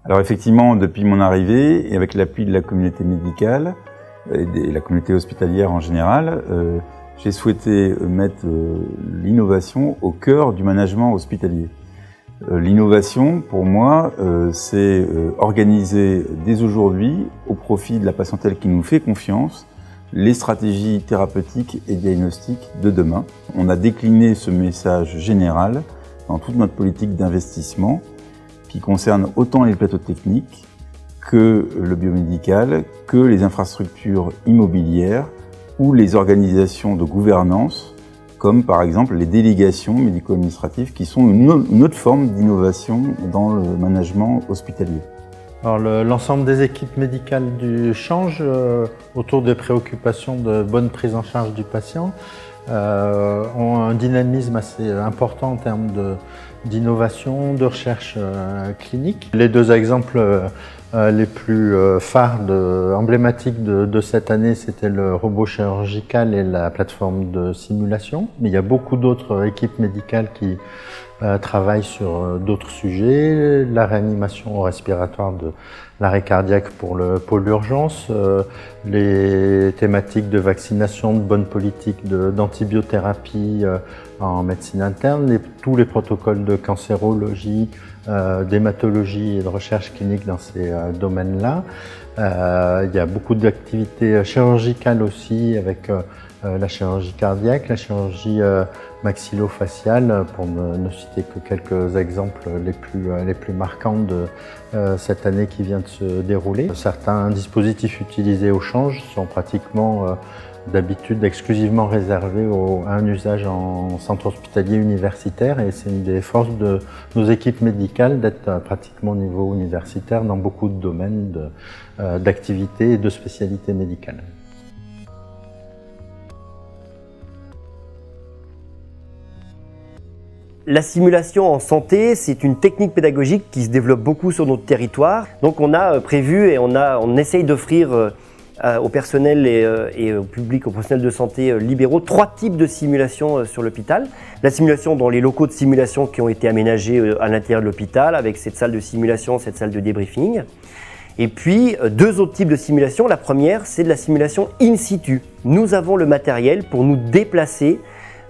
Alors effectivement, depuis mon arrivée, et avec l'appui de la communauté médicale et de la communauté hospitalière en général, j'ai souhaité mettre l'innovation au cœur du management hospitalier. L'innovation, pour moi, c'est organiser dès aujourd'hui, au profit de la patientèle qui nous fait confiance, les stratégies thérapeutiques et diagnostiques de demain. On a décliné ce message général dans toute notre politique d'investissement qui concerne autant les plateaux techniques que le biomédical, que les infrastructures immobilières ou les organisations de gouvernance, comme par exemple les délégations médico-administratives qui sont une autre forme d'innovation dans le management hospitalier. Alors l'ensemble des équipes médicales change autour des préoccupations de bonne prise en charge du patient, ont un dynamisme assez important en termes d'innovation, de recherche clinique. Les deux exemples les plus phares, emblématiques de cette année, c'était le robot chirurgical et la plateforme de simulation. Mais il y a beaucoup d'autres équipes médicales qui travaillent sur d'autres sujets, la réanimation respiratoire de l'arrêt cardiaque pour le pôle urgence, les thématiques de vaccination, de bonne politique d'antibiothérapie en médecine interne, tous les protocoles de cancérologie, d'hématologie et de recherche clinique dans ces domaines-là. Il y a beaucoup d'activités chirurgicales aussi avec la chirurgie cardiaque, la chirurgie maxillofaciale, pour ne citer que quelques exemples les plus marquants de cette année qui vient de se dérouler. Certains dispositifs utilisés au change sont pratiquement d'habitude exclusivement réservés à un usage en centre hospitalier universitaire, et c'est une des forces de nos équipes médicales d'être pratiquement au niveau universitaire dans beaucoup de domaines d'activité et de spécialités médicales. La simulation en santé, c'est une technique pédagogique qui se développe beaucoup sur notre territoire. Donc on a prévu et on essaye d'offrir au personnel et au public, aux professionnels de santé libéraux, 3 types de simulations sur l'hôpital. La simulation dans les locaux de simulation qui ont été aménagés à l'intérieur de l'hôpital, avec cette salle de simulation, cette salle de débriefing. Et puis 2 autres types de simulation. La première, c'est de la simulation in situ. Nous avons le matériel pour nous déplacer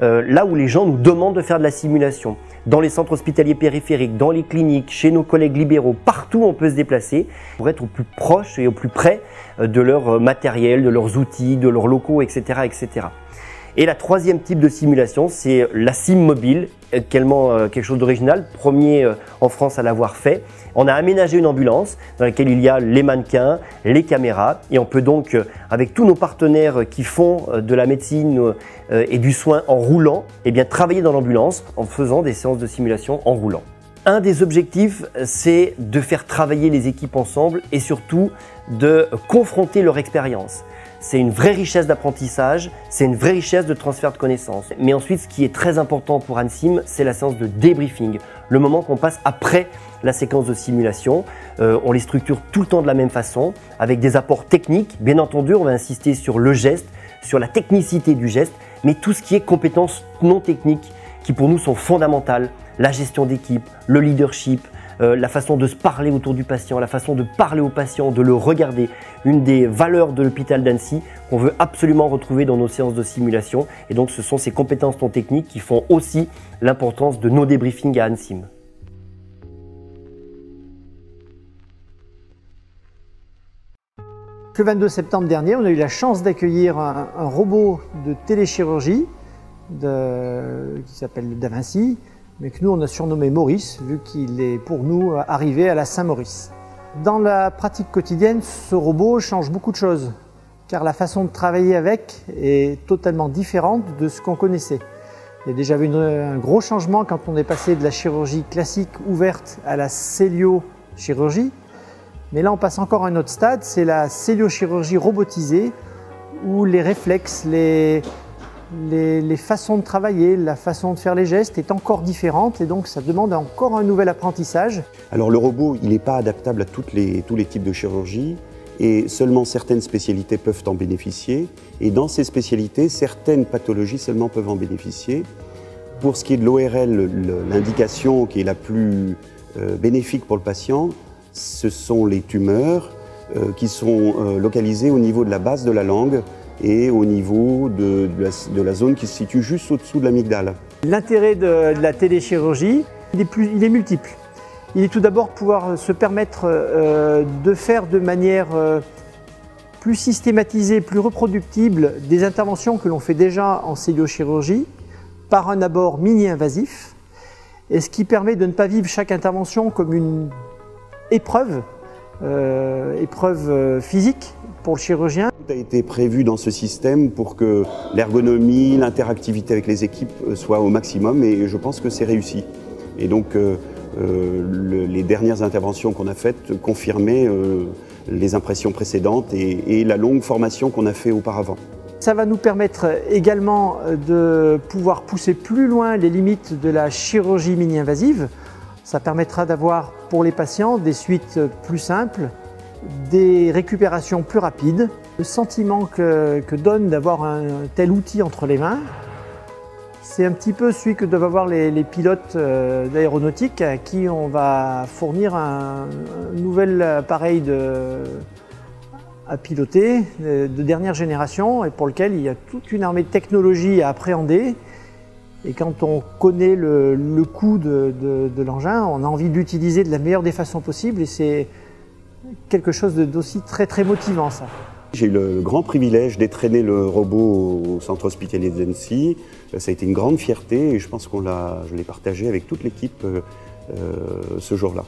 là où les gens nous demandent de faire de la simulation. Dans les centres hospitaliers périphériques, dans les cliniques, chez nos collègues libéraux, partout on peut se déplacer pour être au plus proche et au plus près de leur matériel, de leurs outils, de leurs locaux, etc. etc. Et la 3e type de simulation, c'est la sim mobile, quelque chose d'original, premier en France à l'avoir fait. On a aménagé une ambulance dans laquelle il y a les mannequins, les caméras, et on peut donc, avec tous nos partenaires qui font de la médecine et du soin en roulant, eh bien, travailler dans l'ambulance en faisant des séances de simulation en roulant. Un des objectifs, c'est de faire travailler les équipes ensemble et surtout de confronter leur expérience. C'est une vraie richesse d'apprentissage, c'est une vraie richesse de transfert de connaissances. Mais ensuite, ce qui est très important pour ANSIM, c'est la séance de débriefing, le moment qu'on passe après la séquence de simulation. On les structure tout le temps de la même façon, avec des apports techniques. Bien entendu, on va insister sur le geste, sur la technicité du geste, mais tout ce qui est compétences non techniques, qui pour nous sont fondamentales, la gestion d'équipe, le leadership, la façon de se parler autour du patient, la façon de parler au patient, de le regarder. Une des valeurs de l'hôpital d'Annecy qu'on veut absolument retrouver dans nos séances de simulation. Et donc ce sont ces compétences non techniques qui font aussi l'importance de nos débriefings à ANSIM. Le 22 septembre dernier, on a eu la chance d'accueillir un robot de téléchirurgie qui s'appelle Da Vinci, mais que nous on a surnommé Maurice, vu qu'il est pour nous arrivé à la Saint-Maurice. Dans la pratique quotidienne, ce robot change beaucoup de choses, car la façon de travailler avec est totalement différente de ce qu'on connaissait. Il y a déjà eu un gros changement quand on est passé de la chirurgie classique ouverte à la celliochirurgie, mais là on passe encore à un autre stade, c'est la celliochirurgie robotisée, où les réflexes, les façons de travailler, la façon de faire les gestes est encore différente, et donc ça demande encore un nouvel apprentissage. Alors le robot, il n'est pas adaptable à tous les types de chirurgie, et seulement certaines spécialités peuvent en bénéficier, et dans ces spécialités, certaines pathologies seulement peuvent en bénéficier. Pour ce qui est de l'ORL, l'indication qui est la plus bénéfique pour le patient, ce sont les tumeurs qui sont localisées au niveau de la base de la langue et au niveau de la zone qui se situe juste au-dessous de l'amygdale. L'intérêt de la téléchirurgie, il est multiple. Il est tout d'abord pouvoir se permettre de faire de manière plus systématisée, plus reproductible des interventions que l'on fait déjà en celluliochirurgie par un abord mini-invasif, et ce qui permet de ne pas vivre chaque intervention comme une épreuve physique pour le chirurgien. Tout a été prévu dans ce système pour que l'ergonomie, l'interactivité avec les équipes soient au maximum, et je pense que c'est réussi. Et donc les dernières interventions qu'on a faites confirmaient les impressions précédentes et la longue formation qu'on a fait auparavant. Ça va nous permettre également de pouvoir pousser plus loin les limites de la chirurgie mini-invasive. Ça permettra d'avoir pour les patients des suites plus simples, des récupérations plus rapides. Le sentiment que donne d'avoir un tel outil entre les mains, c'est un petit peu celui que doivent avoir les pilotes d'aéronautique à qui on va fournir un nouvel appareil à piloter de dernière génération et pour lequel il y a toute une armée de technologies à appréhender. Et quand on connaît le coût de l'engin, on a envie de l'utiliser de la meilleure des façons possibles et c'est quelque chose d'aussi très très motivant ça. J'ai eu le grand privilège d'entraîner le robot au centre hospitalier d'Annecy. Ça a été une grande fierté et je pense je l'ai partagé avec toute l'équipe ce jour-là.